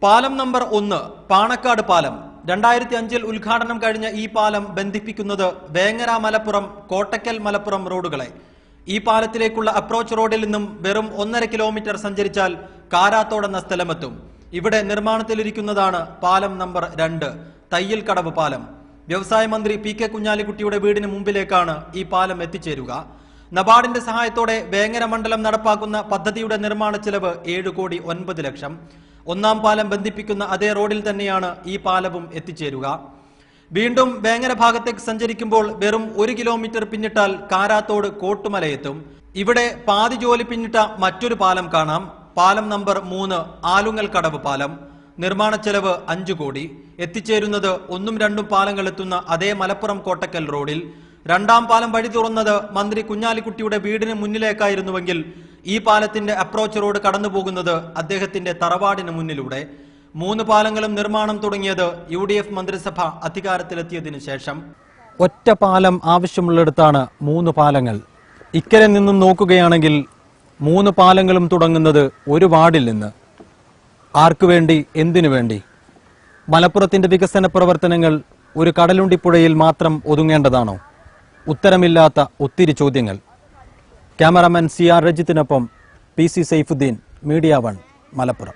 പാലം നമ്പർ 1 പാണക്കാട് പാലം 2005 ഉദ്ഘാടനം കഴിഞ്ഞ ഈ പാലം ബന്ധിപ്പിക്കുന്നത് വേങ്ങര മലപ്പുറം കോട്ടക്കൽ മലപ്പുറം റോഡുകളെ. ഈ പാലത്തിലേക്കുള്ള അപ്രോച്ച് റോഡിൽ നിന്നും വെറും 1.5 കിലോമീറ്റർ സഞ്ചരിച്ചാൽ കാരാത്തോടെന്ന സ്ഥലമെത്തും. ഇവിടെ നിർമ്മാണത്തിലിരിക്കുന്നതാണ് പാലം നമ്പർ 2 തയ്യിൽ കടവ് പാലം. വ്യവസായ മന്ത്രി പി.കെ. കുഞ്ഞാലിക്കുട്ടിയുടെ വീടിന് മുമ്പിലേക്കാണ് ഈ പാലം എത്തിച്ചേരുക. നബാർഡിന്റെ സഹായത്തോടെ വേങ്ങര മണ്ഡലം നടപ്പാക്കുന്ന പദ്ധതിയുടെ നിർമ്മാണ ചെലവ് 7,09 ലക്ഷം. ഒന്നാം പാലം ബന്ധിപ്പിക്കുന്ന അതേ റോഡിൽ തന്നെയാണ് ഈ പാലവും എത്തിച്ചേരുക. വീണ്ടും വേങ്ങര ഭാഗത്തേക്ക് സഞ്ചരിക്കുമ്പോൾ വെറും 1 കിലോമീറ്റർ പിന്നിട്ടാൽ കാരാത്തോട് കോട്ടുമലയെത്തും. ഇവിടെ പാതി ജോലി പിന്നിട്ട മറ്റൊരു പാലം കാണാം. പാലം നമ്പർ 3 ആലുങ്ങൽ കടവ് പാലം. നിർമ്മാണ ചെലവ് 5 കോടി. എത്തിച്ചേരുന്നത് 1ഉം 2ഉം പാലങ്ങൾ എത്തുന്ന അതേ മലപ്പുറം കോട്ടക്കൽ റോഡിൽ. രണ്ടാം പാലം വഴി തുറന്നത് മന്ത്രി കുഞ്ഞാലിക്കുട്ടിയുടെ വീടിന് മുന്നിലേക്കായിരുന്നുവെങ്കിൽ ഈ പാലത്തിന്റെ അപ്രോച്ച് റോഡ് കടന്നുപോകുന്നത് അദ്ദേഹത്തിന്റെ തറവാടിന് മുന്നിലൂടെ. 3 പാലങ്ങളും നിർമ്മാണം തുടങ്ങിയത് UDF മന്ത്രിസഭ അധികാരത്തിലെത്തിയതിനു ശേഷം. ഒറ്റ പാലം ആവശ്യമുള്ളിടത്താണ് 3 പാലങ്ങൾ. ഇക്കരെ നിന്നും നോക്കുകയാണെങ്കിൽ 3 പാലങ്ങളും തുടങ്ങുന്നത് ഒരു വാർഡിൽ നിന്ന്. ആർക്കു വേണ്ടി, എന്തിനു വേണ്ടി? മലപ്പുറത്തിന്റെ വികസന പ്രവർത്തനങ്ങൾ ഒരു കടലുണ്ടിപ്പുഴയിൽ മാത്രം ഒതുങ്ങേണ്ടതാണോ? ഉത്തരമില്ലാത്ത ഒത്തിരി ചോദ്യങ്ങൾ. ക്യാമറാമാൻ CR രജിത്തിനൊപ്പം PC സൈഫുദ്ദീൻ, മീഡിയ 1, മലപ്പുറം.